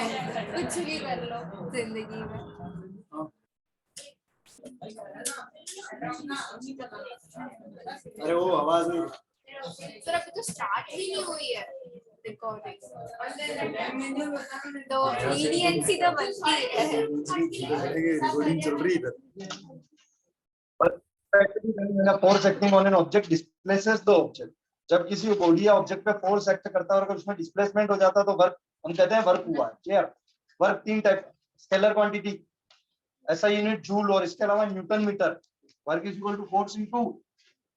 कुछ भी कर लो जिंदगी में। अरे वो आवाज नहीं सर अभी तो स्टार्ट भी नहीं हुई है रिकॉर्डिंग, तो लीनियंसी तो बनती है। रिकॉर्डिंग चल रही है इधर। Force acting on an object displaces the object. जब किसी बॉडी या ऑब्जेक्ट पे फोर्स एक्ट करता है और अगर उसमें डिस्प्लेसमेंट हो जाता है तो वर्क हम कहते हैं वर्क हुआ है। वर्क तीन टाइप, स्केलर क्वांटिटी ऐसा यूनिट जूल, और इसके अलावा newton metre. Work is equal to force into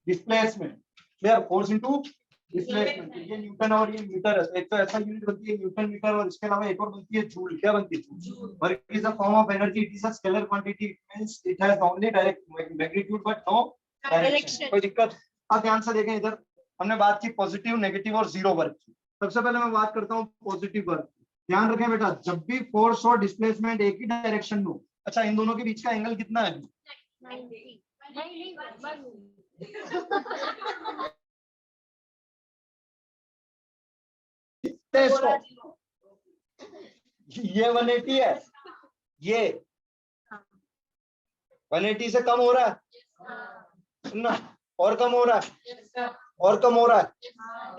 displacement. Clear, force into displacement. ये न्यूटन और ये मीटर है, एक तो ऐसा यूनिट बनती है न्यूटन मीटर, और इसके अलावा एक और बनती है जूल। क्या बनती है? Joule. Work is a form of energy, it is a scalar quantity, it means it has only direct magnitude but no direction. कोई दिक्कत? आप ध्यान से देखें, इधर हमने बात की पॉजिटिव, नेगेटिव और जीरो वर्क की। सबसे पहले मैं बात करता हूँ पॉजिटिव वर्क। ध्यान रखें बेटा, जब भी फोर्स और डिस्प्लेसमेंट एक ही डायरेक्शन में हो, अच्छा इन दोनों के बीच का एंगल कितना है? ये 180 है, ये 180 से कम हो रहा है, सुनना, और कम हो रहा है, और कम हो रहा है।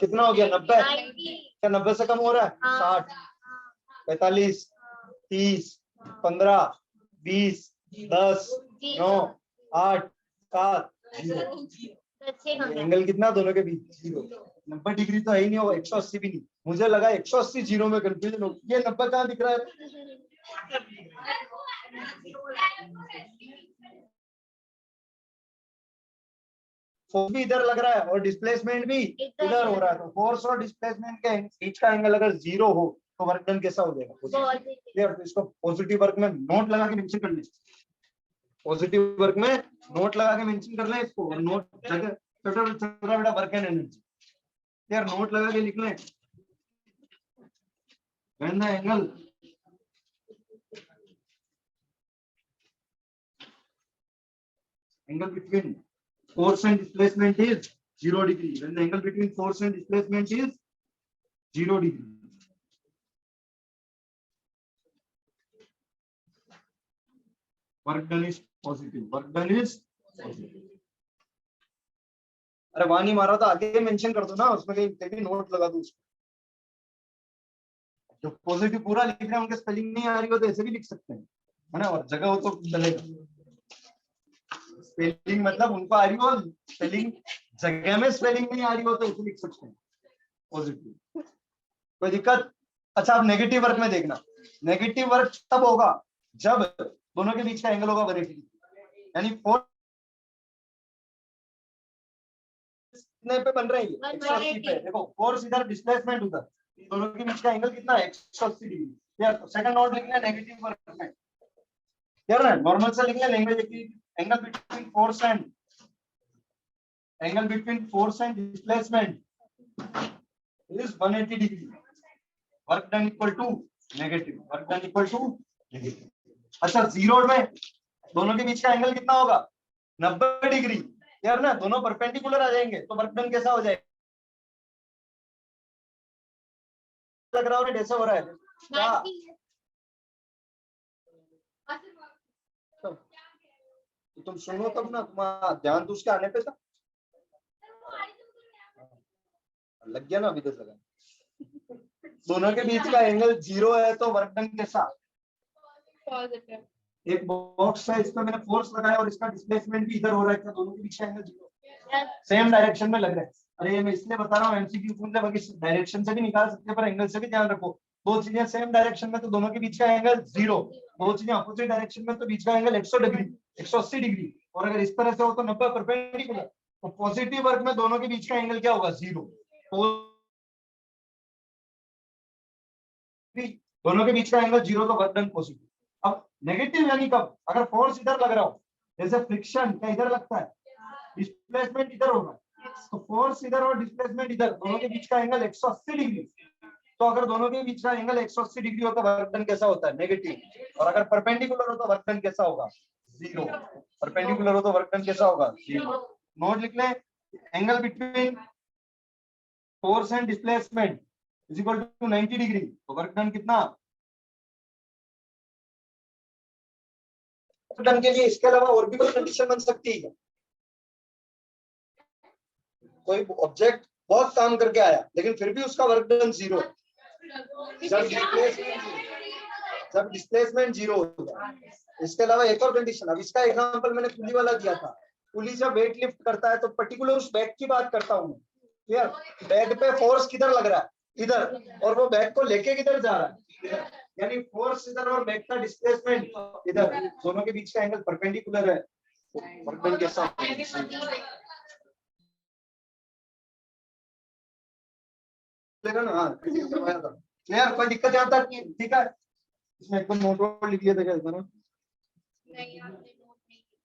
कितना हो गया? 90। क्या 90 से कम हो रहा है? 60, 45, 30, 15, 20, 10, 9, 8, 7, 0। एंगल कितना दोनों के बीच? 0। 90 डिग्री तो है ही नहीं होगा, 180 भी नहीं। मुझे लगा 180 जीरो में कंफ्यूजन हो। ये 90 कहाँ दिख रहा है? फोर्स भी इधर लग रहा है और डिस्प्लेसमेंट भी इधर हो रहा है, तो फोर्स और डिस्प्लेसमेंट के बीच का एंगल अगर 0 हो तो वर्क डन कैसा हो जाएगा? क्लियर। तो इसको पॉजिटिव वर्क में नोट लगा के मेंशन कर ले। पॉजिटिव वर्क में नोट लगा के मेंशन कर ले इसको, और नोट जगह चल रहा बेटा वर्क एंड एनर्जी। यार नोट लगा के लिख लें, when the angle between force and displacement is 0 degree. When the angle between force and displacement is 0 degree. Work done is positive. Work done is positive. अरे वहां नहीं मारा था, आगे मेंशन कर दो ना, उसमें कहीं नोट लगा दो उसको। जो पॉजिटिव पूरा लिख रहे हैं उनके स्पेलिंग नहीं आ रही हो तो ऐसे भी लिख सकते हैं, है ना, और जगह हो तो चलेगा। स्पेलिंग मतलब उनको आ रही हो, स्पेलिंग जगह में स्पेलिंग नहीं आ रही हो तो ऐसे लिख सकते हैं पॉजिटिव। कोई दिक्कत? अच्छा, आप नेगेटिव वर्क में देखना। नेगेटिव वर्क तब होगा जब दोनों के बीच का एंगल होगा 180, यानी फोर्स पे बन रही है 180 पे। देखो फोर्स इधर, डिस्प्लेसमेंट उधर, दोनों के बीच का एंगल कितना है? 180 डिग्री। यार सेकंड नोट लिखना है नेगेटिव वर्क में। यार ना नॉर्मल से लिखना है, angle between force and displacement is 180 degree. Work done equal to negative. Work done equal to negative. अच्छा, जीरो में दोनों के बीच का एंगल कितना होगा? 90 डिग्री। यार ना दोनों परपेंडिकुलर आ जाएंगे तो वर्क डन कैसा हो जाएगा? लग रहा है ऐसा हो रहा है क्या? तो तुम सुनो तब ना, तुम्हारा ध्यान तो उसके आने पे था। लग गया ना अभी तक लगा। दोनों के बीच का एंगल 0 है तो वर्क डन कैसा? पॉजिटिव। एक बॉक्स है, इसमें मैंने फोर्स लगाया और इसका डिस्प्लेसमेंट भी इधर हो रहा है, दोनों के बीच का एंगल 0, सेम डायरेक्शन में लग रहा है। अरे ये मैं इसलिए बता रहा हूँ, एमसीक्यू पूछ ले, बाकी डायरेक्शन से भी निकाल सकते हैं पर एंगल से भी ध्यान रखो। दो चीजें सेम डायरेक्शन में तो दोनों के बीच का एंगल 0, दो चीजें अपोजिट डायरेक्शन में तो बीच का एंगल 100 डिग्री, 180 डिग्री, और अगर इस तरह से हो तो 90 परपेंडिकुलर। तो पॉजिटिव वर्क में दोनों के बीच का एंगल क्या होगा? 0। दोनों के बीच का एंगल 0 तो वर्क डन पॉजिटिव। अब नेगेटिव यानी कब? अगर फोर्स इधर लग रहा हो, जैसे फ्रिक्शन क्या इधर लगता है, डिस्प्लेसमेंट इधर होगा, तो फोर्स इधर और डिस्प्लेसमेंट इधर, दोनों के बीच का एंगल 180 डिग्री। तो अगर दोनों के बीच का एंगल 180 डिग्री हो तो वर्क डन कैसा होता है? नेगेटिव। और अगर परपेंडिकुलर हो तो वर्क डन कैसा होगा? 0। परपेंडिकुलर हो तो वर्क डन कैसा होगा? 0। नोट लिख लें, angle between force and displacement is equal to 90 degree, तो वर्क डन कितना? डन के लिए इसके अलावा और भी कोई कंडीशन बन सकती है क्या? कोई ऑब्जेक्ट बहुत काम करके आया लेकिन फिर भी उसका वर्क डन 0 है, जब डिस्प्लेसमेंट 0 होता है। इसके अलावा एक और कंडीशन, अब इसका एग्जांपल मैंने पुली वाला दिया था। पुली जब वेट लिफ्ट करता है तो पर्टिकुलर उस बैग की बात करता हूँ मैं, क्लियर? बैग पे फोर्स किधर लग रहा है? इधर, और वो बैग को लेके किधर जा रहा है? इधर, यानी फोर्स इधर और बैग का डिस्प्लेसमेंट इधर, दोनों के बीच का एंगल परपेंडिकुलर है। वर्क डन कैसा ना? हाँ, क्लियर? कोई दिक्कत यहाँ तक? ठीक है, इसमें एक नोट लिख लिया था क्या ना? नहीं, आपने नोट नहीं किया।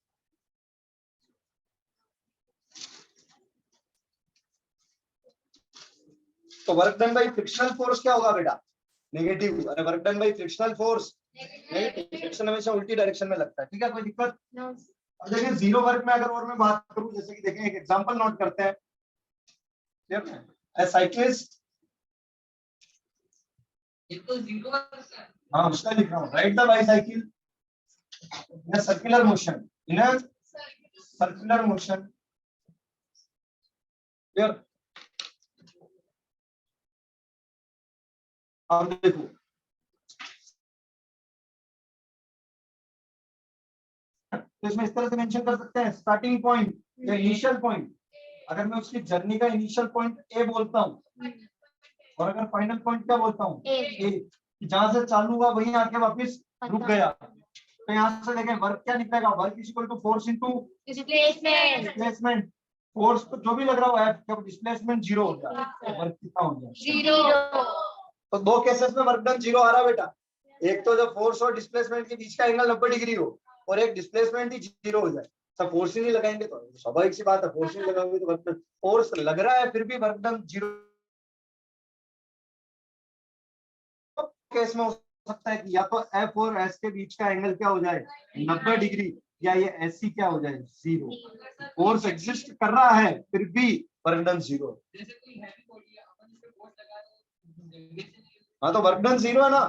तो work done by frictional force क्या होगा बेटा? नेगेटिव। अरे work done by frictional force negative, friction हमेशा उल्टी डायरेक्शन में लगता है। ठीक है, कोई दिक्कत? अब देखिए जीरो वर्क में अगर और मैं बात करूं, जैसे कि देखें एक एग्जांपल नोट करते हैं। ठीक है, ए साइक्लिस्ट, ये तो जीरो वर्क है। हाँ, उसका लिख रहा हूं, ride the bicycle in a circular motion, in a circular motion. Clear? अब देखो, तो इसमें इस तरह से मेंशन कर सकते हैं स्टार्टिंग पॉइंट या इनिशियल पॉइंट। अगर मैं उसकी जर्नी का इनिशियल पॉइंट ए बोलता हूँ और अगर फाइनल पॉइंट क्या बोलता हूँ? ए, जहां से चालू हुआ वहीं आके वापस रुक गया। तो यहाँ से देखें वर्क क्या निकलेगा? Work is equal to force into displacement. Force तो जो भी लग रहा है, जब डिस्प्लेसमेंट 0 हो जाए तो वर्क कितना हो जाए? 0। तो दो केसेस में वर्क डन 0 आ रहा बेटा। एक तो जब फोर्स और डिस्प्लेसमेंट के बीच का एंगल 90 डिग्री हो, और एक डिस्प्लेसमेंट ही 0 हो जाए। सब फोर्स ही नहीं लगाएंगे तो स्वाभाविक सी बात है, फोर्स नहीं लगाओगे तो वर्क डन। फोर्स लग रहा है फिर भी वर्क डन 0 केस में हो सकता है कि या तो एफ और एस के बीच का एंगल क्या हो जाए? 90 डिग्री, या ये ऐसी क्या हो जाए? 0। फोर्स एग्जिस्ट कर रहा है फिर भी वर्क डन 0। हाँ, तो वर्क डन 0 है ना,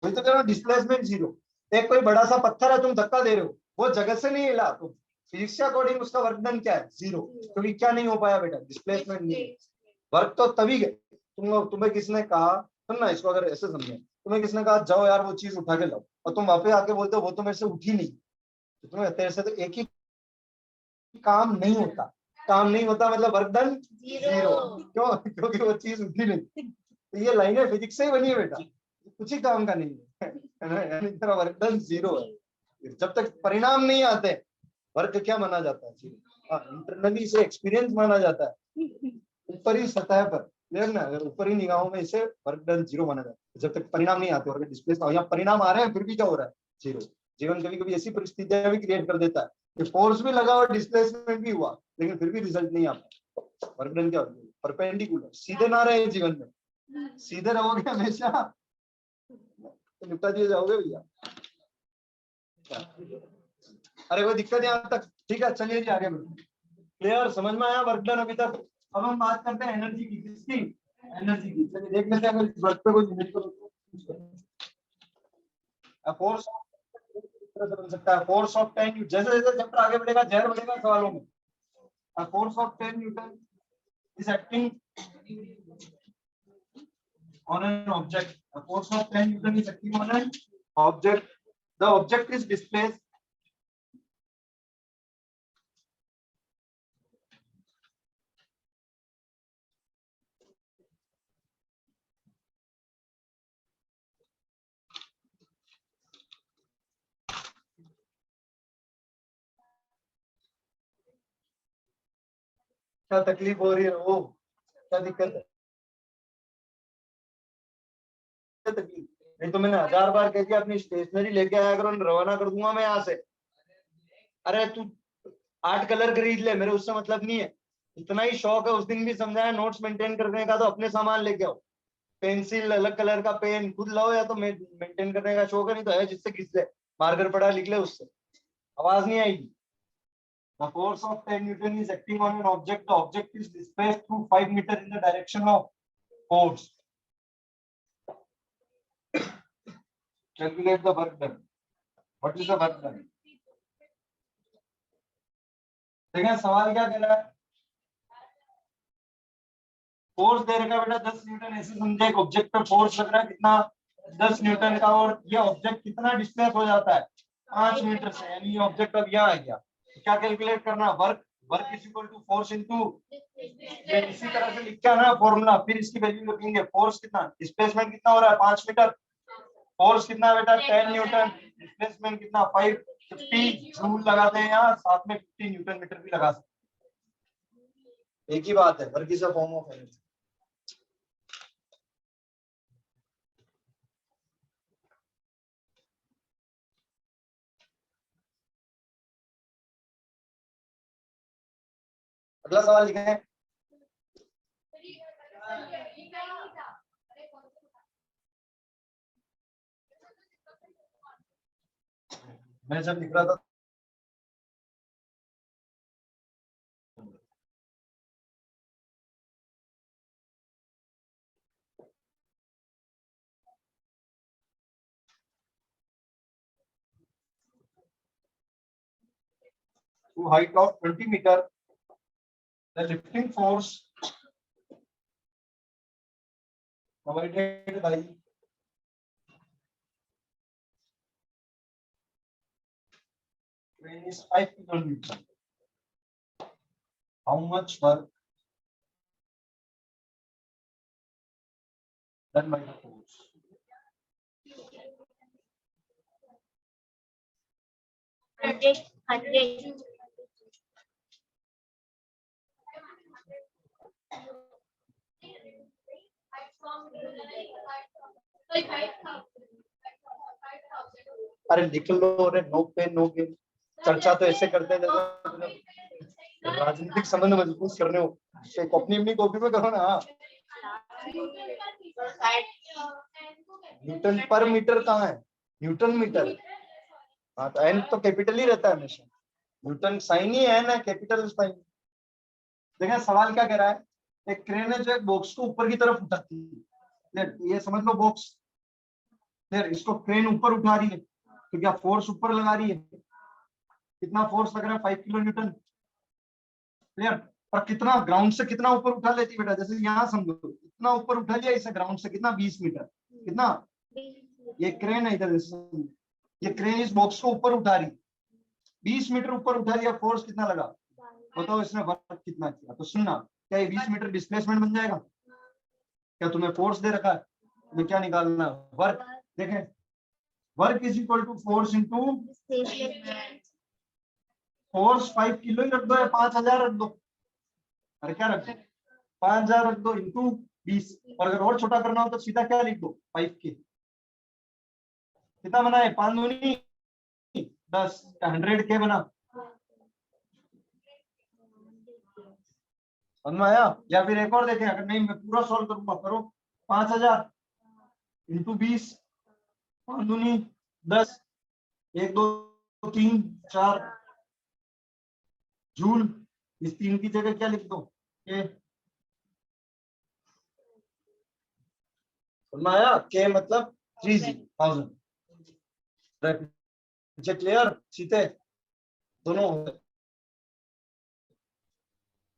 वही तो कह रहा हूं, डिस्प्लेसमेंट 0। एक कोई बड़ा सा पत्थर है, तुम धक्का दे रहे हो, वो जगह से नहीं हिला, तो फिजिक्स के अकॉर्डिंग उसका वर्क डन क्या है? 0। क्योंकि क्या नहीं हो पाया बेटा? डिस्प्लेसमेंट नहीं। वर्क तो तभी गए, तुम्हें किसने कहा, सुनना इसको, अगर ऐसे समझे, तुम्हें किसने कहा जाओ यार वो चीज उठा के लाओ, और तुम वापस आके बोलते हो वो तो मेरे से उठी नहीं, तो तुम्हें तेरे से तो एक ही काम नहीं होता। काम नहीं होता मतलब वर्क डन 0। क्यों? क्योंकि वो चीज उठी नहीं। तो ये लाइनें फिजिक्स से ही बनी है बेटा, कुछ ही काम का नहीं है, यानी तेरा वर्क डन 0 है। जब तक परिणाम नहीं आते वर्क क्या माना जाता है? 0। हाँ, इंटरनली इसे एक्सपीरियंस माना जाता है, ऊपरी सतह पर, क्लियर ना? अगर ऊपरी निगाहों में इसे वर्क डन 0 माना जाता है जब तक परिणाम नहीं आते। और डिस्प्लेस या परिणाम आ रहे हैं फिर भी क्या हो रहा है? 0। जीवन कभी कभी ऐसी परिस्थितियां भी क्रिएट कर देता है कि फोर्स भी लगा और डिस्प्लेसमेंट भी हुआ लेकिन फिर भी रिजल्ट नहीं आता। वर्क डन क्या होता है? परपेंडिकुलर, सीधे ना रहे जीवन में। सीधे रहोगे हमेशा तो निपटा दिए जाओगे भैया। अरे कोई दिक्कत यहाँ तक? ठीक है, चलिए जी आगे बढ़ते। क्लियर? समझ में आया वर्क डन अभी तक? अब हम बात करते हैं एनर्जी की। किसकी? एनर्जी की। चलिए देख लेते हैं अगर इस वर्क पे कोई लिमिट को फोर्स बन सकता है। फोर्स ऑफ 10 न्यूटन, जैसे जैसे चैप्टर आगे बढ़ेगा जहर बढ़ेगा सवालों में। Force of 10 Newton is acting on an object. A force of 10 Newton is acting on an object. The object is displaced. क्या तकलीफ हो रही है? वो क्या दिक्कत है? क्या तकलीफ? नहीं तो मैंने 1000 बार कह दिया अपनी स्टेशनरी लेके आया करो, रवाना कर दूंगा मैं यहाँ से। अरे तू 8 कलर खरीद ले, मेरे उससे मतलब नहीं है। इतना ही शौक है, उस दिन भी समझाया, नोट्स मेंटेन करने का तो अपने सामान लेके आओ। पेंसिल, अलग कलर का पेन खुद लाओ, या तो मेंटेन करने का शौक है नहीं तो है जिससे खींच ले, मार्कर पड़ा लिख ले उससे, आवाज नहीं आएगी। The force of 10 Newton is acting on an object. The object is displaced through 5 meters in the direction of force. Calculate the work done. What is the work done? देखें सवाल क्या कह रहा है, फोर्स दे रखा है बेटा 10 न्यूटन, ऐसे समझे एक ऑब्जेक्ट पे फोर्स लग रहा है कितना 10 न्यूटन का, और ये ऑब्जेक्ट कितना डिस्प्लेस हो जाता है 5 मीटर से, यानी ये ऑब्जेक्ट अब यहाँ आ गया, तो क्या कैलकुलेट करना, work work is equal to force into, ये इसी तरह से लिख के आना फॉर्मूला, फिर इसकी वैल्यू लिखेंगे, फोर्स कितना, डिस्प्लेसमेंट कितना हो रहा है 5 मीटर, फोर्स कितना है बेटा 10 न्यूटन, डिस्प्लेसमेंट कितना 550 जूल लगाते हैं यहाँ, साथ में 50 न्यूटन मीटर भी लगा सकते हैं, एक ही बात है, work is a form of energy. अगला सवाल लिखे हैं, मैं जब लिख रहा था to height of 20 meter, the lifting force divided by strain is 5 kilonewton. How much work done by the force? अरे लिख लो रे, नो पेन नो गेन, चर्चा तो ऐसे करते हैं जैसे राजनीतिक संबंध मजबूत करने हो, अपनी अपनी कॉपी में करो ना। न्यूटन पर मीटर कहाँ है, न्यूटन मीटर, हाँ तो एन तो कैपिटल ही रहता है हमेशा, न्यूटन साइन ही है ना, कैपिटल साइन। देखिए सवाल क्या कह रहा है, एक क्रेन है जो एक बॉक्स को ऊपर की तरफ उठाती है, ये समझ लो बॉक्स, फिर इसको क्रेन ऊपर उठा रही है, तो क्या फोर्स ऊपर लगा रही है, कितना फोर्स लग रहा है 5 किलो न्यूटन, क्लियर, और कितना ग्राउंड से कितना ऊपर उठा लेती है बेटा, जैसे यहाँ समझो इतना ऊपर उठा लिया इसे ग्राउंड से, कितना 20 मीटर, कितना, ये क्रेन है इधर, ये क्रेन इस बॉक्स को ऊपर उठा रही, 20 मीटर ऊपर उठा लिया, फोर्स कितना लगा, बताओ इसने वर्क कितना किया, तो सुनना, क्या ये 20 मीटर डिस्प्लेसमेंट बन जाएगा, क्या तुम्हें फोर्स दे रखा है, तुम्हें क्या निकालना, वर्क, देखें work is equal to force into, force 5 kilo ही रख दो या 5000 रख दो, अरे क्या रख दो 5000 रख दो इंटू 20, और अगर और छोटा करना हो तो सीधा क्या लिख दो 5 के, कितना बना है 5 दूनी 10, 100 के बना, समझ में आया, या फिर एक और देखें, अगर नहीं मैं पूरा सॉल्व करूंगा, करो 5000 इंटू 20, 5 दूनी 10, 1 2 3 4 जूल, इस 3 की जगह क्या लिख दो के, समझ में आया, के मतलब 3000, क्लियर, सीधे दोनों हो गए,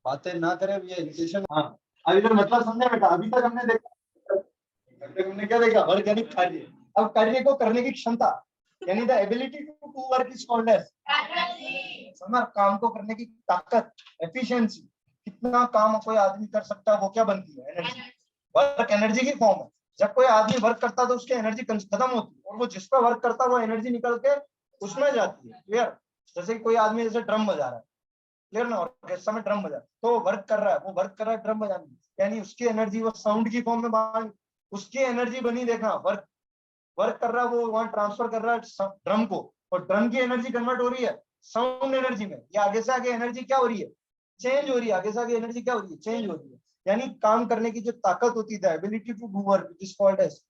बातें ना करें, ये इरिटेशन, हाँ अब इधर मतलब समझे बेटा, अभी तक हमने देखा, हमने क्या देखा, वर्क यानी कार्य, अब कार्य को करने की क्षमता, यानी the ability to do work is called as, समझना, काम को करने की ताकत, एफिशिएंसी, कितना काम कोई आदमी कर सकता है, वो क्या बनती है, एनर्जी, वर्क एनर्जी की फॉर्म है, जब कोई आदमी वर्क करता है तो उसकी एनर्जी खत्म होती है, और वो जिस पर वर्क करता है वो एनर्जी निकल के उसमें जाती है, क्लियर, जैसे कोई आदमी जैसे ड्रम बजा रहा है, क्लियर ना, ऑर्केस्ट्रा में ड्रम बजा तो वर्क कर रहा है, वो वर्क कर रहा है ड्रम बजाने में, यानी उसकी एनर्जी वो साउंड की फॉर्म में उसकी एनर्जी बनी, देखना वर्क वर्क कर रहा है, वो वहां ट्रांसफर कर रहा है ड्रम को, और ड्रम की एनर्जी कन्वर्ट हो रही है साउंड एनर्जी में, या आगे से आगे एनर्जी क्या हो रही है, चेंज हो रही है, आगे से आगे एनर्जी क्या हो रही है, चेंज हो रही है, यानी काम करने की जो ताकत होती है, ability to do work is called as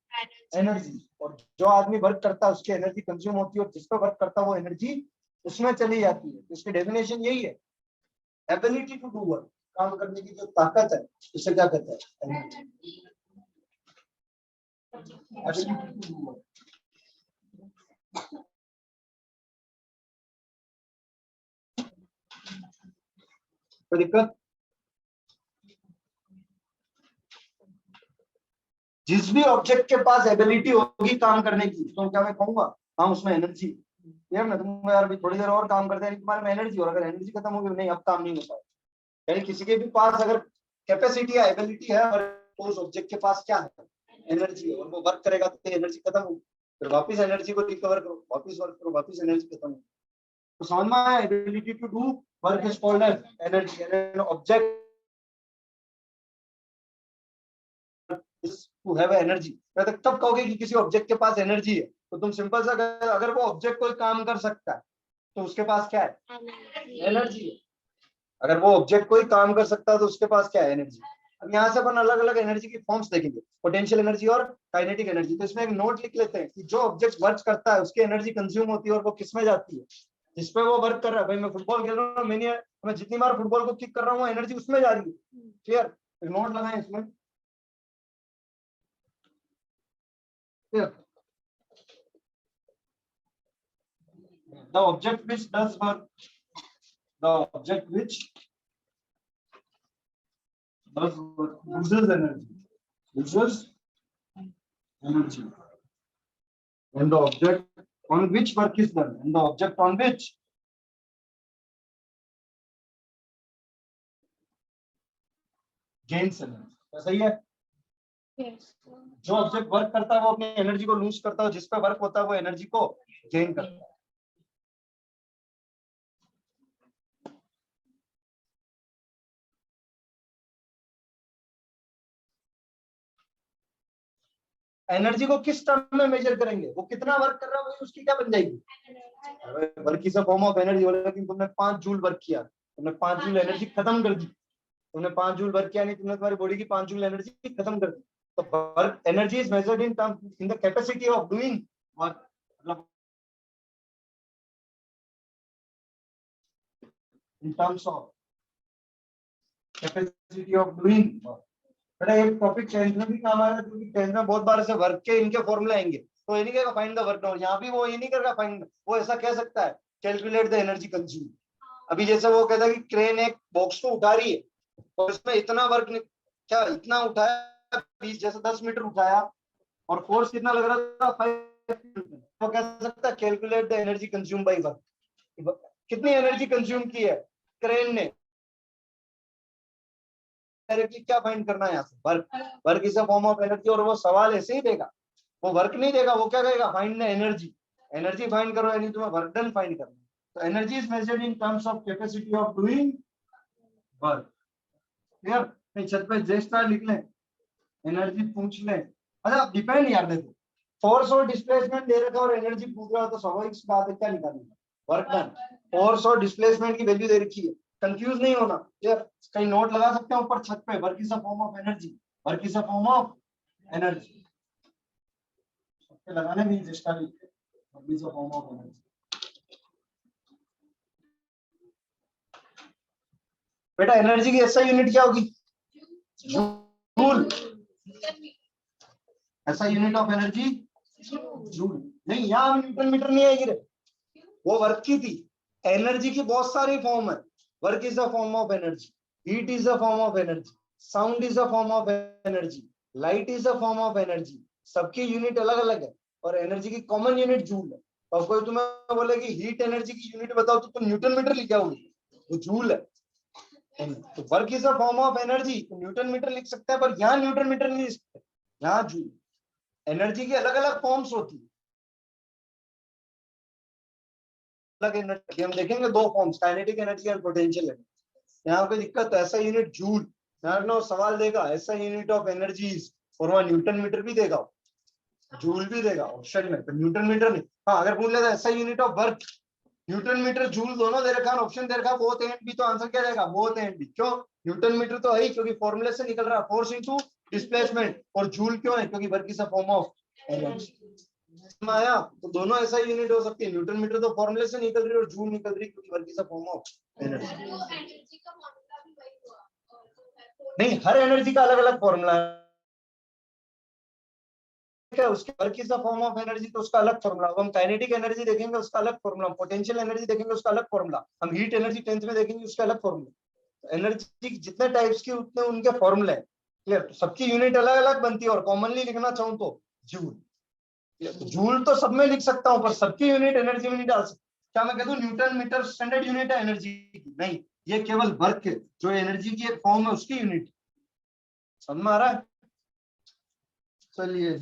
energy, और जो आदमी वर्क करता है उसकी एनर्जी कंज्यूम होती है, और जिस पर वर्क करता है वो एनर्जी उसमें चली जाती है, तो इसकी डेफिनेशन यही है, एबिलिटी टू डू वर्क, काम करने की जो ताकत है उसे क्या कहते हैं, एबिलिटी टू डू वर्क। कोई दिक्कत? जिस भी ऑब्जेक्ट के पास एबिलिटी होगी काम करने की, तो क्या मैं कहूंगा हाँ उसमें एनर्जी यार, मैं तुमको यार भी थोड़ी देर और काम करते हैं, तुम्हारे में एनर्जी, और अगर एनर्जी खत्म होगी नहीं अब काम नहीं होता है। यानी किसी के भी पास अगर कैपेसिटी या एबिलिटी है और तो उस ऑब्जेक्ट के पास क्या है, एनर्जी है, और वो वर्क करेगा तो एनर्जी खत्म होगी, फिर वापस एनर्जी को रिकवर करो, वापस वर्क करो, वापस एनर्जी खत्म होगी। तो समझ में आया, ability to do work is called as energy, an object to have energy. तब कहोगे कि किसी ऑब्जेक्ट के पास एनर्जी है, तो तुम सिंपल सा अगर वो ऑब्जेक्ट कोई काम कर सकता है तो उसके पास क्या है, एनर्जी है। अगर वो ऑब्जेक्ट कोई काम कर सकता है तो उसके पास क्या है, एनर्जी। अब यहाँ से अपन अलग अलग एनर्जी की फॉर्म्स देखेंगे, पोटेंशियल एनर्जी और काइनेटिक एनर्जी। तो इसमें एक नोट लिख लेते हैं कि जो ऑब्जेक्ट वर्क करता है उसकी एनर्जी कंज्यूम होती है और वो किसमें जाती है, जिसपे वो वर्क कर रहा है। भाई मैं फुटबॉल खेल रहा हूँ, मैं जितनी बार फुटबॉल को किक कर रहा हूँ एनर्जी उसमें जा रही है। क्लियर? नोट लगाए इसमें। Clear? The object which does work, the object which does work loses energy, loses energy, and the object on which work is done, and the object on which gains energy. सही है? जो object work करता है वो अपनी energy को loose करता है, जिस पे वर्क होता है वो एनर्जी को गेन करता है। एनर्जी को किस टर्म में मेजर करेंगे, वो कितना वर्क कर रहा है वही उसकी क्या बन जाएगी, work is a form of energy. लेकिन तुमने 5 जूल वर्क किया, तुमने 5 जूल एनर्जी खत्म कर दी, तुमने 5 जूल वर्क किया नहीं, तुमने तुम्हारी बॉडी की 5 जूल एनर्जी खत्म कर दी। तो work energy is measured in term in the capacity of doing work, मतलब in terms of capacity of doing work. बेटा एक टॉपिक टेंथ में भी काम आया है, क्योंकि टेंथ में बहुत बार ऐसे वर्क के इनके फॉर्मूले आएंगे, तो ये नहीं कहेगा फाइंड द वर्क, और यहाँ भी वो ये नहीं करेगा फाइंड, वो ऐसा कह सकता है कैलकुलेट द एनर्जी कंज्यूम। अभी जैसे वो कहता है कि क्रेन एक बॉक्स को उठा रही है और इसमें इतना वर्क क्या इतना उठाया 20 जैसे 10 मीटर उठाया और फोर्स कितना लग रहा था 5 तो कह सकता है calculate the energy consume by work. कितनी एनर्जी कंज्यूम की है क्रेन ने, डायरेक्टली क्या फाइंड करना है यहाँ से, work. Work is a form of energy, और वो सवाल ऐसे ही देगा, वो वर्क नहीं देगा, वो क्या कहेगा find the energy. Energy find करो यानी तुम्हें वर्क डन फाइंड करना। तो energy is measured in terms of capacity of doing work. Clear? नहीं छत पे जे स्टार लिख लें, एनर्जी पूछ लें। अच्छा डिपेंड यार, देखो फोर्स और डिस्प्लेसमेंट दे रखा और एनर्जी पूछ रहा हो तो स्वाभाविक सी बात है क्या निकालेंगे, वर्क डन। फोर्स और डिस्प्लेसमेंट की वैल्यू दे रखी है, कंफ्यूज नहीं होना। यार कहीं नोट लगा सकते हैं ऊपर छत पे, work is a form of energy, work is a form of energy. लगाने भी चेष्टा नहीं, work is a form of energy. बेटा एनर्जी की ऐसा यूनिट क्या होगी, जूल। ऐसा यूनिट ऑफ एनर्जी जूल। नहीं यहाँ न्यूटन मीटर नहीं आएगी रे, वो वर्क की थी। एनर्जी की बहुत सारी फॉर्म है, work is a form of energy, heat is a form of energy, sound is a form of energy, light is a form of energy. सबकी यूनिट अलग अलग है और एनर्जी की कॉमन यूनिट जूल है। और कोई तुम्हें बोले कि हीट एनर्जी की यूनिट बताओ तो तुम न्यूटन मीटर लिख आओगे, वो जूल है। तो work is a form of energy, तो न्यूटन मीटर लिख सकता है, पर यहाँ न्यूटन मीटर नहीं लिख सकते, यहाँ जूल। एनर्जी की अलग अलग फॉर्म्स होती है, अलग एनर्जी हम देखेंगे दो फॉर्म्स, काइनेटिक एनर्जी और पोटेंशियल एनर्जी। यहाँ कोई दिक्कत, ऐसा यूनिट जूल, यहाँ सवाल देगा ऐसा यूनिट ऑफ एनर्जीज, और वहाँ न्यूटन मीटर भी देगा, जूल भी देगा ऑप्शन में, तो न्यूटन मीटर नहीं। हाँ अगर पूछ लेता ऐसा unit of work, newton metre joule दोनों दे रखा, ऑप्शन दे रखा बोथ एंड बी, तो आंसर क्या जाएगा बोथ एंड बी। क्यों, न्यूटन मीटर तो है ही क्योंकि फॉर्मूले से निकल रहा है, फोर्स इनटू डिस्प्लेसमेंट, और जूल क्यों है क्योंकि work is a form of energy. आया तो दोनों ऐसा यूनिट हो सकती है, न्यूटन मीटर तो फॉर्मूले से निकल रही है और जूल निकल रही है क्योंकि work is a form of energy. नहीं हर एनर्जी का अलग अलग फॉर्मूला है, उसके work is a form of energy तो उसका अलग फॉर्मूला। हम काइनेटिक एनर्जी देखेंगे उसका अलग फॉर्मूला, पोटेंशियल एनर्जी देखेंगे उसका अलग फॉर्मूला, हम हीट एनर्जी 10th में देखेंगे उसका अलग फॉर्मूला। एनर्जी जितने टाइप्स की उतने उनके फॉर्मूले हैं। क्लियर? तो सबकी यूनिट अलग अलग बनती है और कॉमनली लिखना चाहूँ तो जूल। तो जूल तो सब में लिख सकता हूँ, पर सबकी यूनिट एनर्जी में नहीं डाल सकता। क्या मैं कह दूं न्यूटन मीटर स्टैंडर्ड यूनिट है एनर्जी की? नहीं, ये केवल वर्क जो एनर्जी की एक फॉर्म है उसकी यूनिट। समझ में आ रहा है? चलिए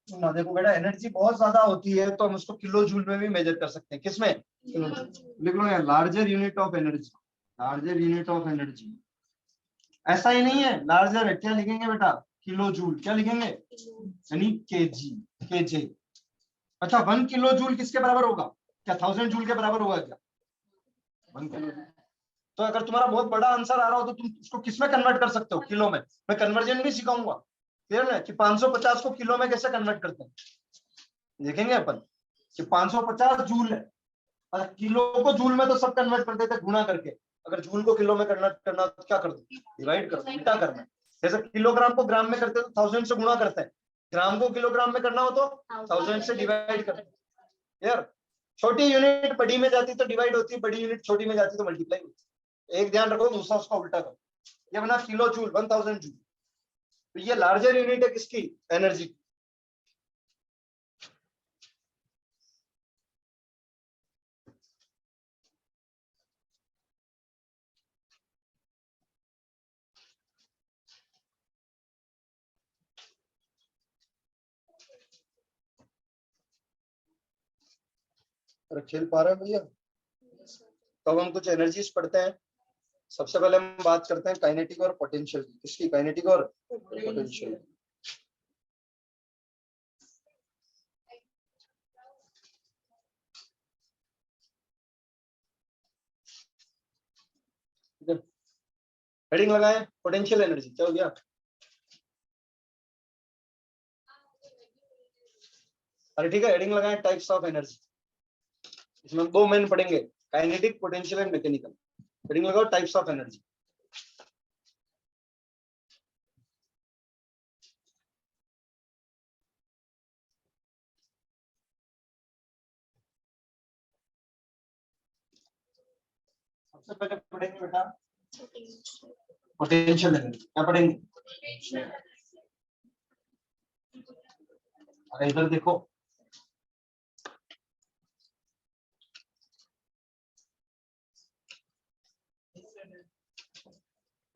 जी, ना देखो बेटा, एनर्जी बहुत ज्यादा होती है तो हम उसको किलो जूल में भी मेजर कर सकते हैं। किसमें? Kilo joule. लिख लो यार, larger unit of energy. Larger unit of energy ऐसा ही नहीं है, लार्जर है। क्या लिखेंगे बेटा? Kilo joule. क्या लिखेंगे? यानी केजी, केजे। अच्छा, 1 किलो जूल किसके बराबर होगा? क्या 1000 जूल के बराबर होगा क्या? 1 किलो। तो अगर तुम्हारा बहुत बड़ा आंसर आ रहा हो तो तुम उसको किसमें कन्वर्ट कर सकते हो? किलो में। मैं कन्वर्जन भी सिखाऊंगा, क्लियर है? कि 550 को किलो में कैसे कन्वर्ट करते हैं देखेंगे अपन। कि 550 जूल है, और किलो को जूल में तो सब कन्वर्ट कर देते गुणा करके। अगर जूल को किलो में कन्वर्ट करना तो क्या कर दो? डिवाइड कर दो, उल्टा करना है। जैसे किलोग्राम को ग्राम में करते तो 1000 से गुणा करते हैं, ग्राम को किलोग्राम में करना हो तो 1000 से डिवाइड करते हैं। यार, छोटी यूनिट बड़ी में जाती तो डिवाइड होती, बड़ी यूनिट छोटी में जाती तो मल्टीप्लाई होती। एक ध्यान रखो, दूसरा उसका उल्टा करो। ये बना किलो जूल, 1000 जूल। तो ये लार्जर यूनिट है किसकी? एनर्जी। अरे खेल पा रहे हैं भैया? तो हम कुछ एनर्जीज पढ़ते हैं। सबसे पहले हम बात करते हैं काइनेटिक और पोटेंशियल की। किसकी? काइनेटिक और पोटेंशियल। हेडिंग लगाए पोटेंशियल एनर्जी। क्या हो गया? अरे ठीक है, हेडिंग लगाए टाइप्स ऑफ एनर्जी। इसमें हम 2 मेन पढ़ेंगे, kinetic, potential and mechanical. Heading लगाओ टाइप्स ऑफ एनर्जी। सबसे पहले पढ़ेंगे बेटा पोटेंशियल एनर्जी। क्या पढ़ेंगे? अरे इधर देखो,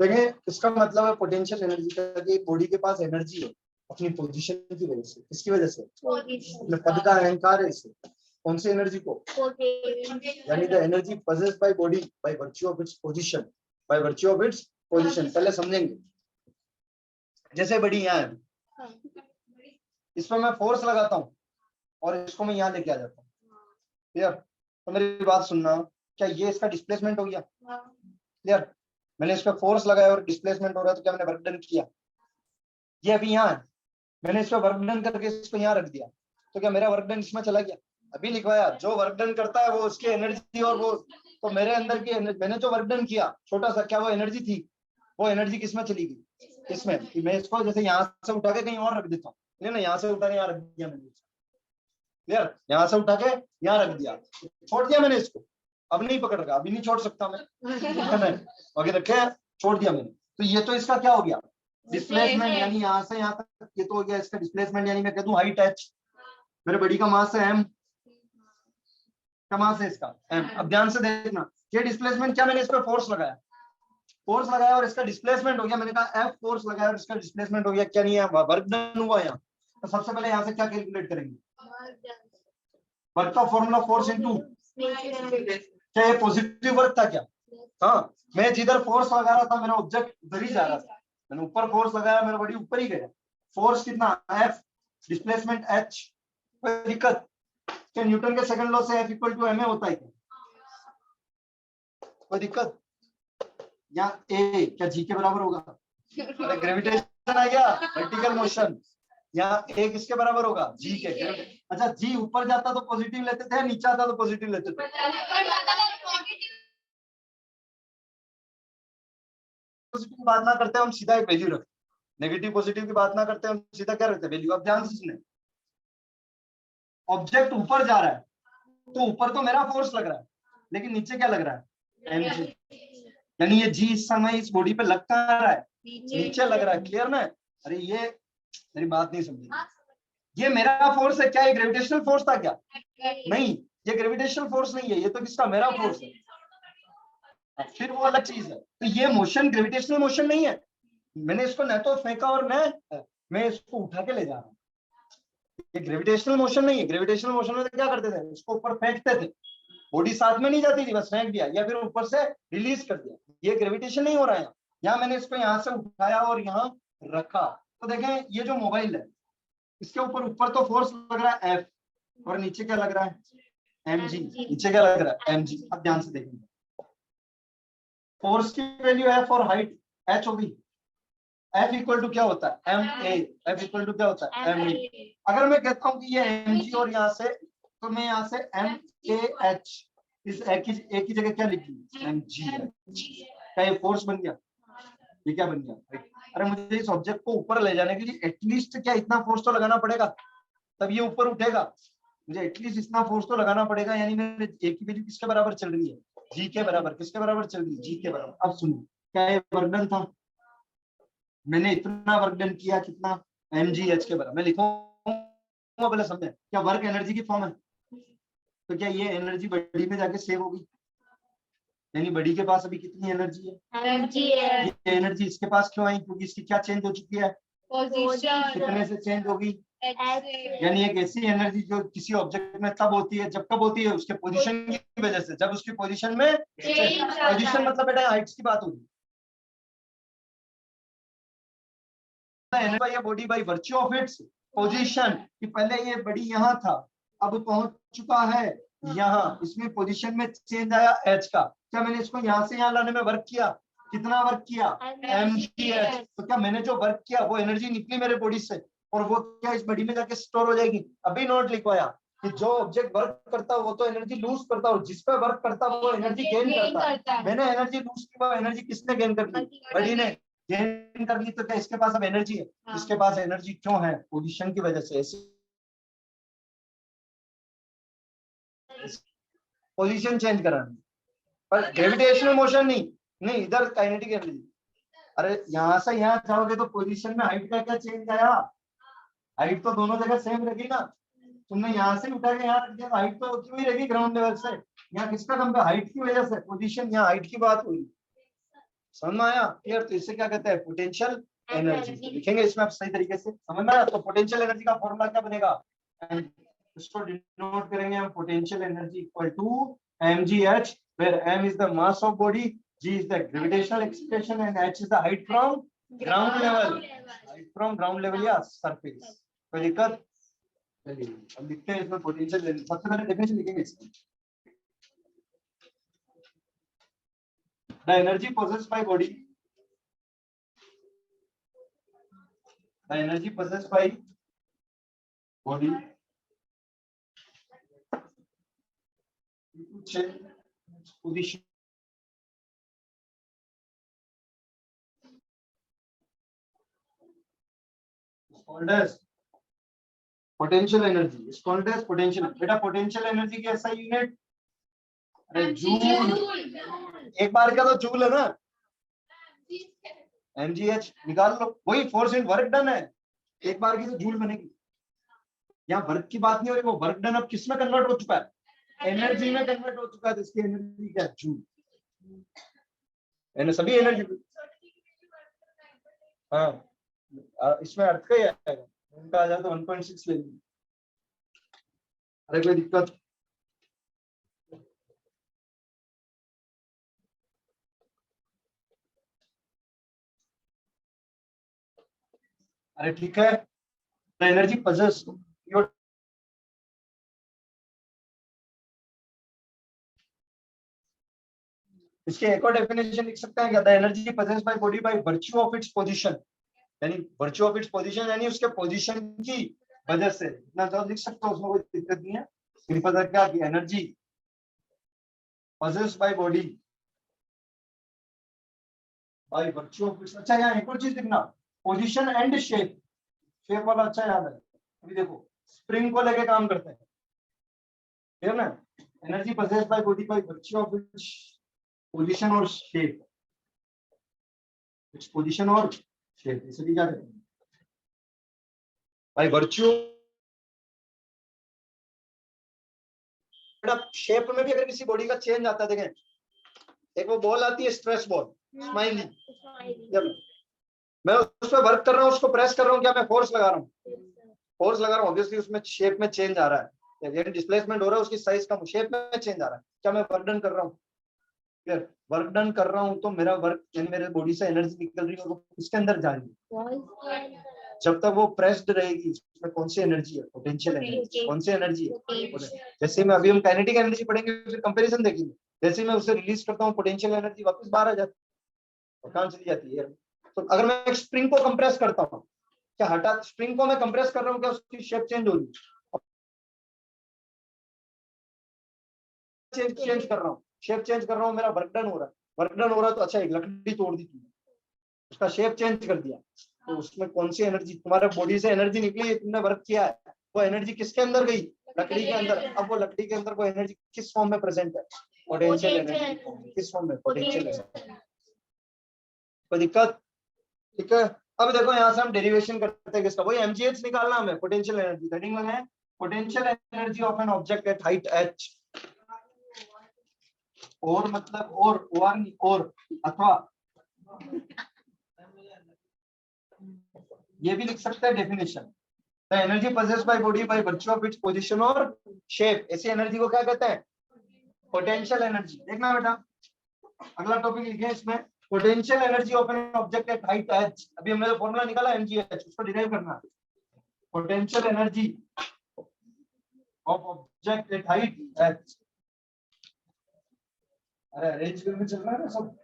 देखिए इसका मतलब है पोटेंशियल एनर्जी का कि बॉडी के पास एनर्जी है अपनी पोजीशन की वजह से। किसकी वजह से? अपने पद का अहंकार है इससे। कौन सी एनर्जी को? यानी the energy possessed by body by virtue of its position, by virtue of its position। पहले समझेंगे। जैसे बड़ी यहाँ है, इसमें मैं फोर्स लगाता हूँ और इसको मैं यहाँ लेके आ जाता हूँ। क्लियर? तो मेरी बात सुनना, क्या ये इसका डिस्प्लेसमेंट हो गया? क्लियर? मैंने इस पर फोर्स लगाया और डिस्प्लेसमेंट हो रहा है, तो क्या मैंने वर्क डन किया? ये अभी यहाँ है, मैंने इस पर वर्क डन करके इसको यहाँ रख दिया, तो क्या मेरा वर्क डन इसमें चला गया? अभी लिखवाया, जो वर्क डन करता है वो उसकी एनर्जी, और वो तो मेरे अंदर की मैंने जो वर्क डन किया छोटा सा, क्या वो एनर्जी थी? वो एनर्जी किसमें चली गई? इसमें। कि मैं इसको जैसे यहाँ से उठा के कहीं और रख देता हूँ, ना यहाँ से उठा के यहाँ रख दिया मैंने। क्लियर? यहाँ से उठा के यहाँ रख दिया, छोड़ दिया मैंने इसको। अब नहीं पकड़ रहा, अभी नहीं छोड़ सकता मैं आगे रखे, छोड़ दिया मैंने। तो ये तो इसका क्या हो गया? डिस्प्लेसमेंट। यानी यहाँ से यहाँ तक ये तो हो गया इसका डिस्प्लेसमेंट। यानी मैं कह दूं हाइट एच, मेरे बॉडी का मास है एम, क्या मास है इसका? एम। अब ध्यान से देखना, ये डिस्प्लेसमेंट क्या, मैंने इस पर फोर्स लगाया, फोर्स लगाया और इसका डिस्प्लेसमेंट हो गया। मैंने कहा एफ फोर्स लगाया और इसका डिस्प्लेसमेंट हो गया। क्या नहीं है? वर्क डन हुआ यहाँ। तो सबसे पहले यहाँ से क्या कैलकुलेट करेंगे? वर्क का फॉर्मूला फोर्स इंटू, क्या ये पॉजिटिव वर्क था क्या? हाँ, मैं जिधर फोर्स लगा रहा था मेरा ऑब्जेक्ट उधर ही जा रहा था। मैंने ऊपर फोर्स लगाया, मेरा बॉडी ऊपर ही गया। फोर्स कितना? F, displacement H. कोई दिक्कत? क्या न्यूटन के सेकंड लॉ से F equal to M A होता है क्या? कोई दिक्कत? या ए क्या जी के बराबर होगा? अरे ग्रेविटेशन आ गया, वर्टिकल मोशन। यहाँ ए किसके बराबर होगा? जी के। अच्छा, जी ऊपर जाता तो पॉजिटिव लेते थे, नीचे आता तो पॉजिटिव लेते थे? पॉजिटिव की बात ना करते हम सीधा एक वैल्यू रखते, नेगेटिव पॉजिटिव की बात ना करते हम सीधा क्या रखते? वैल्यू। अब ध्यान से सुने, ऑब्जेक्ट ऊपर जा रहा है तो ऊपर तो मेरा फोर्स लग रहा है, लेकिन नीचे क्या लग रहा है, mg, यानी ये g इस समय इस बॉडी पे लग कहाँ रहा है, नीचे लग रहा है। क्लियर ना? अरे ये मेरी बात नहीं समझी, ये मेरा फोर्स है क्या, ये ग्रेविटेशनल फोर्स था क्या, नहीं, ये ग्रेविटेशनल फोर्स नहीं है, ये तो किसका, मेरा फोर्स है, फिर वो अलग चीज है। तो ये मोशन ग्रेविटेशनल मोशन नहीं है, मैंने इसको न तो फेंका और न मैं इसको उठा के ले जा रहा हूँ, ये ग्रेविटेशनल मोशन नहीं है। ग्रेविटेशनल मोशन में तो क्या करते थे, इसको ऊपर फेंकते थे, बॉडी साथ में नहीं जाती थी, बस फेंक दिया या फिर ऊपर से रिलीज कर दिया, ये ग्रेविटेशन नहीं हो रहा है। यहाँ मैंने इसको यहाँ से उठाया और यहाँ रखा, तो देखें ये जो मोबाइल है इसके ऊपर ऊपर तो फोर्स लग रहा है F और नीचे क्या लग रहा है mg, नीचे क्या लग रहा है mg। अब ध्यान से देखेंगे, फोर्स की वैल्यू F और हाइट h होगी, F इक्वल टू क्या होता है ma, F इक्वल टू क्या होता है ma। अगर मैं कहता हूँ कि ये mg और यहाँ से, तो मैं यहाँ से MAH इस एक ही जगह क्या लिखी mg है, क्या ये फोर्स बन गया, ये क्या बन गया। अरे मुझे इस ऑब्जेक्ट को ऊपर ले जाने के लिए एटलीस्ट क्या इतना फोर्स तो लगाना पड़ेगा, तब ये ऊपर उठेगा, मुझे एटलीस्ट इतना फोर्स तो लगाना पड़ेगा, यानी मेरे एक की वैल्यू किसके बराबर चल रही है, जी के बराबर। किसके बराबर चल रही है, जी के बराबर। अब सुनो, क्या ये वर्क डन था, मैंने इतना वर्क डन किया, कितना mgh के बराबर। मैं लिखूंगा पहले समझे, क्या वर्क एनर्जी की फॉर्म है, तो क्या ये एनर्जी बॉडी में जाके सेव होगी, यानी बॉडी के पास अभी कितनी एनर्जी है, ये एनर्जी इसके पास क्यों आई, क्योंकि इसकी क्या चेंज हो चुकी है, कितने से चेंज होगी, यानी एक ऐसी एनर्जी जो किसी ऑब्जेक्ट में तब होती है, जब कब होती है, उसके पोजीशन की वजह से, जब उसकी पोजीशन में, पोजीशन मतलब बेटा हाइट्स की बात होगी, ये body by virtue of its position, कि पहले ये बॉडी यहाँ था, अब पहुंच चुका है यहाँ, इसमें पोजीशन में चेंज आया एच का। क्या मैंने इसको यहाँ से यहाँ लाने में वर्क किया, कितना वर्क किया mgh, तो क्या मैंने जो वर्क किया वो एनर्जी निकली मेरे बॉडी से, और वो क्या इस बॉडी में जाके स्टोर हो जाएगी। अभी नोट लिखवाया कि जो ऑब्जेक्ट वर्क करता है वो तो एनर्जी लूज करता है, और जिस पे वर्क करता है वो एनर्जी गेन करता है। मैंने एनर्जी लूज की, वो एनर्जी किसने गेन कर ली, बॉडी ने गेन कर ली, तो क्या इसके पास अब एनर्जी है, इसके पास एनर्जी क्यों है, पोजीशन की वजह से, पोजीशन चेंज करानी, पर ग्रेविटेशनल मोशन नहीं, नहीं इधर काइनेटिक एनर्जी। अरे यहाँ से यहाँ जाओगे तो पोजीशन में हाइट का क्या चेंज आया, हाइट तो दोनों जगह सेम रहेगी ना, तुमने यहाँ से उठा के यहाँ रख दिया, हाइट तो क्यों ही रहेगी ग्राउंड लेवल से, यहाँ किसका कम है, हाइट की वजह से, पोजीशन यहाँ हाइट की बात हुई, समझ में आया क्लियर। तो इसे क्या कहते हैं, पोटेंशियल एनर्जी, लिखेंगे इसमें आप सही तरीके से, समझ में आया। तो पोटेंशियल एनर्जी का फॉर्मूला क्या बनेगा, इसको डिनोट करेंगे हम, potential energy equal to mgh, where m is the mass of body, g is the gravitational acceleration and h is the height from ground level, height from ground level या surface। कोई दिक्कत, चलिए अब लिखते हैं इसमें पोटेंशियल एनर्जी। सबसे पहले डेफिनेशन लिखेंगे इसमें, the energy possessed by body, the energy possessed by body position is called as potential energy, is called as potential। बेटा पोटेंशियल एनर्जी की ऐसा यूनिट, अरे जूल, एक बार का तो जूल है ना, mgh निकाल लो, वही फोर्स इन वर्क डन है, एक बार की तो जूल बनेगी। यहाँ वर्क की बात नहीं हो रही, वो वर्क डन अब किस में कन्वर्ट हो चुका है, एनर्जी में कन्वर्ट हो चुका है, तो इसकी एनर्जी क्या है, जूल, सभी एनर्जी। हाँ इसमें अर्थ का ही आएगा, उनका आ जाए तो 1.6 ले लीजिए, अरे कोई दिक्कत, अरे ठीक है। द एनर्जी पजेस योर, इसके एक और डेफिनेशन लिख सकते हैं क्या, the energy possess by body by virtue of its position, यानी वर्च्यू ऑफ इट्स पोजीशन यानी उसके पोजीशन की वजह से, इतना तो लिख सकते हो, उसमें कोई दिक्कत नहीं है। सिंपल सा क्या कि energy possess by body by virtue of its. अच्छा यहाँ एक और चीज लिखना, पोजीशन एंड शेप, शेप वाला अच्छा याद है। अभी देखो स्प्रिंग को लेके काम करते हैं, क्लियर ना? Energy possessed by body by virtue of which position or shape, which position or shape, इसलिए क्या करेंगे by virtue। शेप में भी अगर किसी बॉडी का चेंज आता है, देखें एक वो बॉल आती है स्ट्रेस बॉल, स्माइली, जब मैं उस पर वर्क कर रहा हूँ, उसको प्रेस कर रहा हूँ, क्या मैं फोर्स लगा रहा हूँ? फोर्स लगा रहा हूँ, ऑब्वियसली उसमें शेप में चेंज आ रहा है, यानी डिस्प्लेसमेंट हो रहा है, उसकी साइज का शेप में चेंज आ रहा है, क्या मैं वर्क डन कर रहा हूँ? क्लियर? वर्क डन कर रहा हूँ तो मेरा वर्क यानी मेरे बॉडी से एनर्जी निकल रही है और वो किसके अंदर जा रही है? जब तक वो प्रेस्ड रहेगी उसमें कौन सी एनर्जी है? Potential energy. कौन सी एनर्जी है? जैसे मैं अभी हम काइनेटिक एनर्जी पढ़ेंगे, फिर कंपैरिजन देखेंगे, जैसे मैं उसे रिलीज करता हूँ पोटेंशियल एनर्जी वापस बाहर आ जाती है और कहाँ चली जाती है? तो अगर मैं एक स्प्रिंग को कंप्रेस करता हूँ, क्या हटा स्प्रिंग को मैं कंप्रेस कर रहा हूँ, क्या उसकी शेप चेंज हो रही है? चेंज कर रहा हूँ, शेप चेंज कर रहा हूँ, मेरा वर्क डन हो रहा है। वर्क डन हो रहा है तो अच्छा, एक लकड़ी तोड़ दी तुमने, उसका शेप चेंज कर दिया, तो उसमें कौन सी एनर्जी? तुम्हारे बॉडी से एनर्जी निकली है, तुमने वर्क किया है, वो एनर्जी किसके अंदर गई? लकड़ी के अंदर। अब वो लकड़ी के अंदर वो एनर्जी किस फॉर्म में प्रेजेंट है? Potential energy. किस फॉर्म में? Potential energy. कोई दिक्कत? ठीक है, अब देखो यहाँ से हम डेरिवेशन करते हैं किसका? वही mgh निकालना हमें, पोटेंशियल एनर्जी। हेडिंग में है potential energy of an object at height h, और मतलब और अथवा ये भी लिख सकते हैं definition, the energy possessed by body by virtue of its position और shape, ऐसी एनर्जी को क्या कहते हैं? Potential energy. देखना बेटा, अगला टॉपिक लिखे इसमें, potential energy of an object at height h। अभी हमने जो फॉर्मूला निकाला mgh, उसको डिराइव करना। Potential energy of object at height h। अरे अरेंज करके चल रहा है ना सब,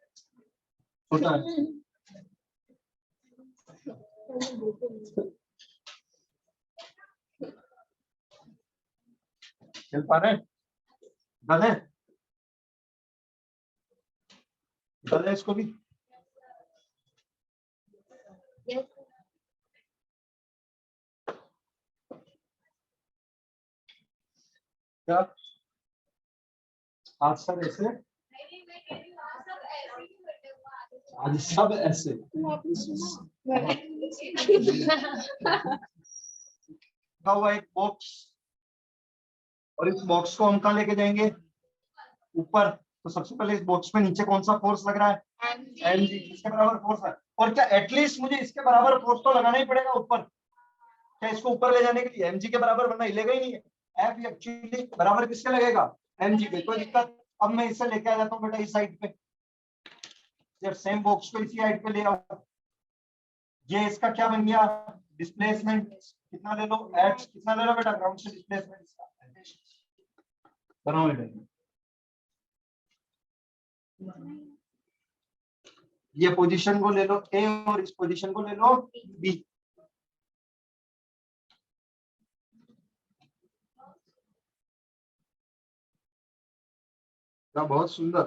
होता है। चल पा रहे हैं? डालें इसको भी। क्या आज सब ऐसे? आज सब ऐसे हुआ एक बॉक्स, और इस बॉक्स को हम कहाँ लेके जाएंगे? ऊपर। तो सबसे पहले इस बॉक्स में नीचे कौन सा फोर्स लग रहा है? mg। इसके बराबर फोर्स है, और क्या एटलीस्ट मुझे इसके बराबर फोर्स तो लगाना ही पड़ेगा ऊपर। क्या इसको ऊपर ले जाने के लिए mg के बराबर बनना हिलेगा ही नहीं है। F एक्चुअली बराबर किसके लगेगा? mg के। कोई दिक्कत? अब मैं इसे लेके आ जाता हूँ बेटा इस साइड पे, जब सेम बॉक्स को इसी साइड पे ले आओ, ये इसका क्या बन गया? डिस्प्लेसमेंट। कितना ले लो? h। कितना ले लो बेटा? ग्राउंड से डिस्प्लेसमेंट इसका बनाओ बेटा। ये पोजीशन को ले लो A और इस पोजीशन को ले लो B। बहुत सुंदर।